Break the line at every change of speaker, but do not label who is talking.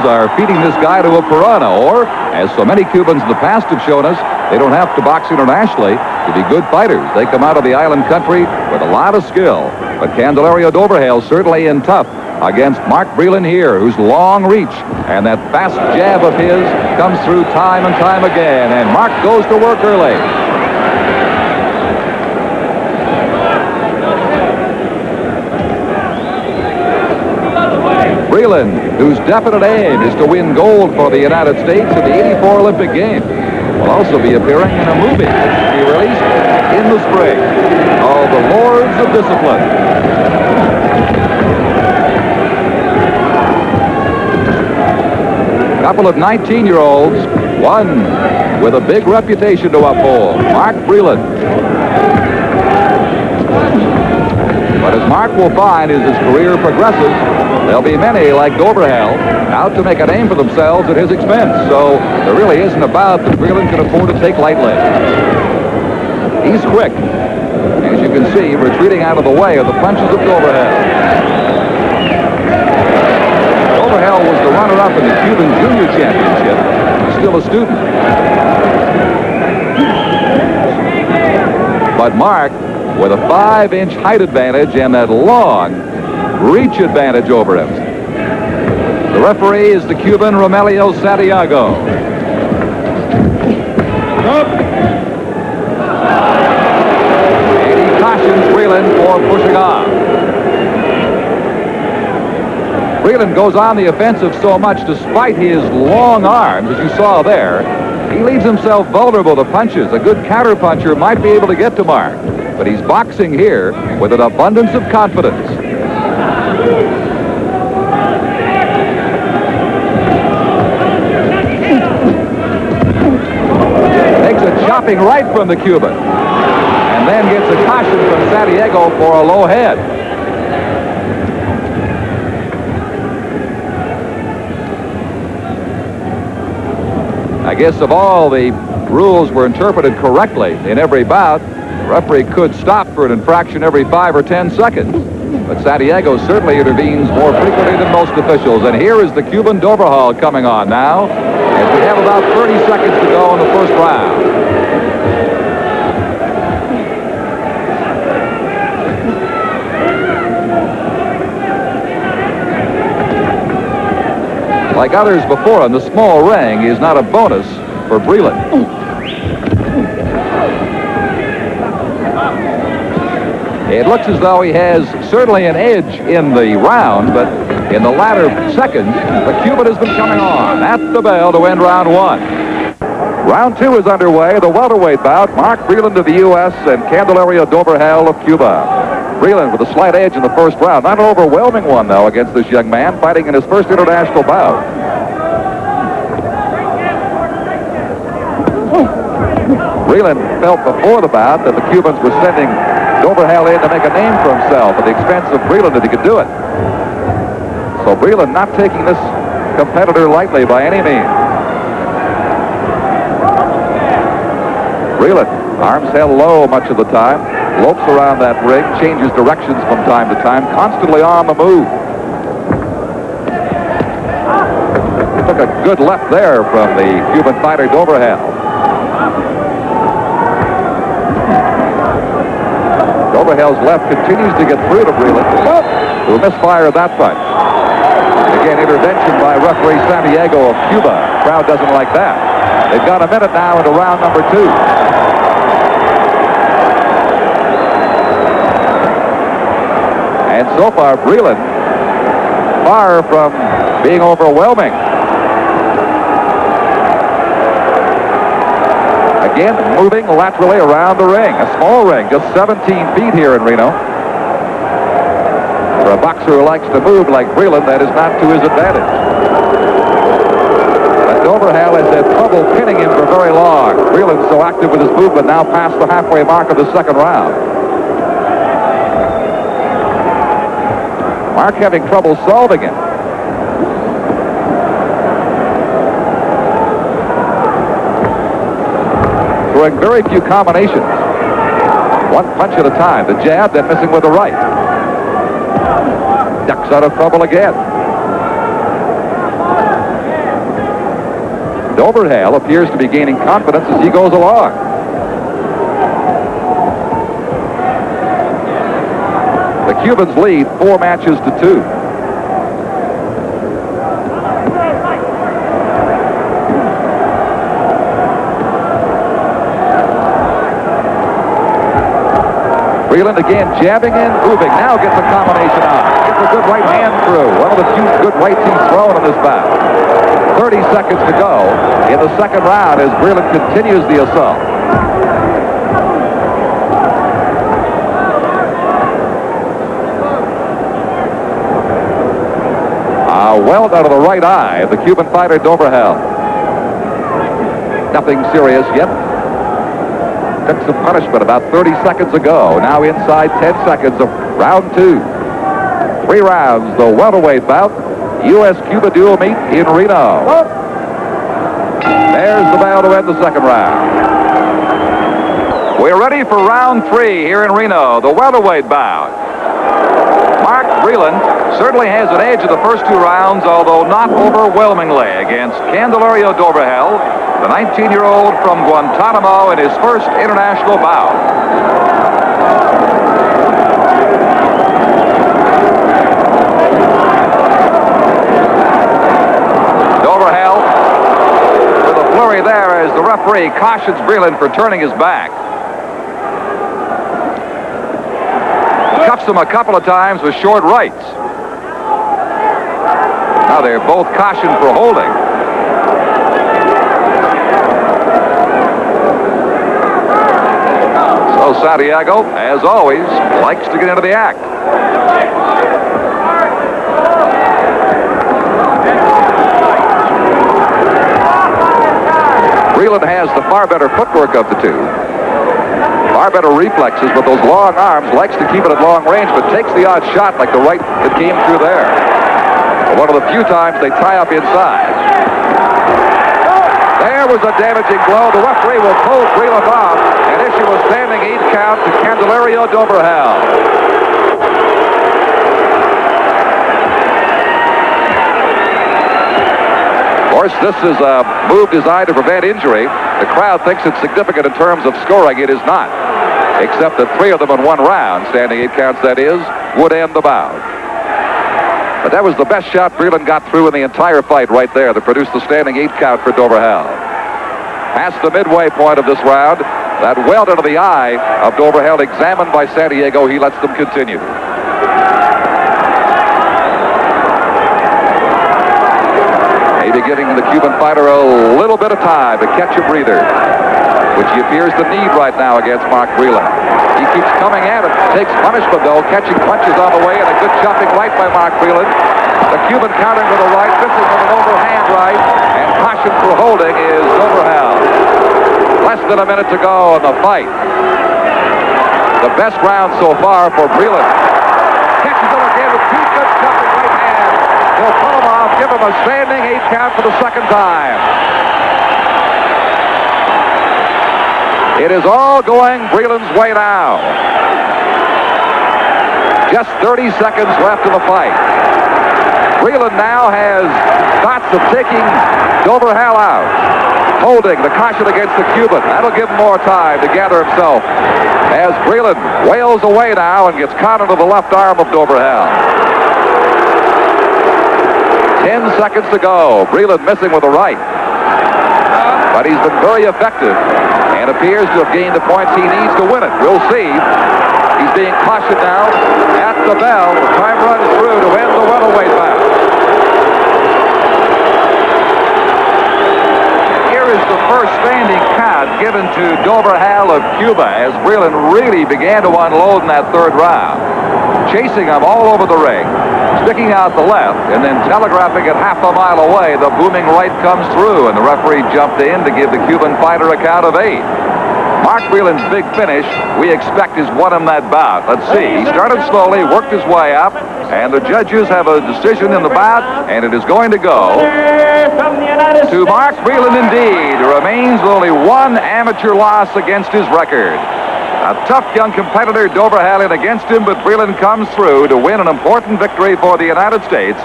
are feeding this guy to a piranha, or, as so many Cubans in the past have shown us, they don't have to box internationally to be good fighters. They come out of the island country with a lot of skill. But Candelario Duvergel certainly in tough against Mark Breland here, whose long reach and that fast jab of his comes through time and time again. And Mark goes to work early. Breland, whose definite aim is to win gold for the United States in the '84 Olympic Games, will also be appearing in a movie which will be released in the spring called The Lords of Discipline. A couple of 19-year-olds, one with a big reputation to uphold, Mark Breland. But as Mark will find as his career progresses, there'll be many like Duvergel out to make a name for themselves at his expense. So there really isn't a bout that Breland can afford to take lightly. He's quick, as you can see, retreating out of the way of the punches of Duvergel. Duvergel was the runner-up in the Cuban Junior Championship. He's still a student. But Mark, with a 5-inch height advantage and that long reach advantage over him. The referee is the Cuban Romelio Santiago. And he cautions Breland for pushing off. Breland goes on the offensive so much despite his long arms, as you saw there. He leaves himself vulnerable to punches. A good counterpuncher might be able to get to Mark, but he's boxing here with an abundance of confidence. Takes a chopping right from the Cuban, and then gets a caution from Santiago for a low head. I guess if all the rules were interpreted correctly in every bout, the referee could stop for an infraction every 5 or 10 seconds. But Santiago certainly intervenes more frequently than most officials. And here is the Cuban Duvergel coming on now, as we have about 30 seconds to go in the first round. Like others before him, the small ring is not a bonus for Breland. It looks as though he has certainly an edge in the round, but in the latter seconds, the Cuban has been coming on at the bell to end round one. Round two is underway, the welterweight bout, Mark Breland of the U.S. and Candelario Duvergel of Cuba. Breland with a slight edge in the first round. Not an overwhelming one, though, against this young man fighting in his first international bout. Breland felt before the bout that the Cubans were sending Duvergel in to make a name for himself at the expense of Breland, if he could do it. So Breland not taking this competitor lightly by any means. Breland, arms held low much of the time, lopes around that ring, changes directions from time to time, constantly on the move. He took a good left there from the Cuban fighter Duvergel. Duvergel's left continues to get through to Breland, who misfired that punch. Again, intervention by referee Santiago of Cuba. Crowd doesn't like that. They've got a minute now into round number two. And so far, Breland far from being overwhelming. Again, moving laterally around the ring. A small ring, just 17 feet here in Reno. For a boxer who likes to move like Breland, that is not to his advantage. But Duvergel has had trouble pinning him for very long. Breland so active with his movement now past the halfway mark of the second round. Mark having trouble solving it. Throwing very few combinations. One punch at a time. The jab, then missing with the right. Ducks out of trouble again. Duvergel appears to be gaining confidence as he goes along. The Cubans lead 4 matches to 2. Breland again jabbing in, moving. Now gets a combination on. Gets a good right hand through. One of the few good rights he's thrown in this bout. 30 seconds to go in the second round as Breland continues the assault. Weld out of the right eye of the Cuban fighter Duvergel. Nothing serious yet. Took some punishment about 30 seconds ago. Now inside 10 seconds of round 2. 3 rounds, the welterweight bout. US-Cuba dual meet in Reno. There's the bell to end the second round. We're ready for round 3 here in Reno, the welterweight bout. Mark Breland certainly has an edge in the first 2 rounds, although not overwhelmingly, against Candelario Duvergel, the 19-year-old from Guantanamo, in his first international bout. Duvergel with a flurry there as the referee cautions Breland for turning his back. Cuffs him a couple of times with short rights. Now they're both cautioned for holding. So Santiago, as always, likes to get into the act. Breland has the far better footwork of the two. Far better reflexes with those long arms, likes to keep it at long range, but takes the odd shot like the right that came through there. One of the few times they tie up inside. There was a damaging blow. The referee will pull Breland off and issue a standing 8 count to Candelario Duvergel. Of course, this is a move designed to prevent injury. The crowd thinks it's significant in terms of scoring. It is not. Except that 3 of them in 1 round, standing 8 counts that is, would end the bout. But that was the best shot Breland got through in the entire fight right there that produced the standing 8 count for Duvergel. Past the midway point of this round, that weld into the eye of Duvergel examined by Santiago, he lets them continue. Maybe giving the Cuban fighter a little bit of time to catch a breather, which he appears to need right now against Mark Breland. He keeps coming at it, takes punishment though, catching punches on the way, and a good chopping right by Mark Breland. The Cuban countering with a right, missing with an overhand right, and caution for holding is Duvergel. Less than a minute to go in the fight. The best round so far for Breland. Catches him again with 2 good chopping right hands. He'll pull him off, give him a standing 8 count for the second time. It is all going Breland's way now. Just 30 seconds left in the fight. Breland now has thoughts of taking Duvergel out. Holding the caution against the Cuban. That'll give him more time to gather himself as Breland wails away now and gets caught into the left arm of Duvergel. 10 seconds to go. Breland missing with a right. But he's been very effective and appears to have gained the points he needs to win it. We'll see. He's being cautioned now at the bell. The time runs through to end the welterweight bout. Here is the first standing count given to Duvergel of Cuba as Breland really began to unload in that 3rd round. Chasing him all over the ring, sticking out the left, and then telegraphing it half a mile away. The booming right comes through, and the referee jumped in to give the Cuban fighter a count of 8. Mark Breland's big finish, we expect, is won him that bout. Let's see. He started slowly, worked his way up, and the judges have a decision in the bout, and it is going to go to Mark Breland indeed, who remains with only 1 amateur loss against his record. A tough young competitor, Duvergel, in against him, but Breland comes through to win an important victory for the United States.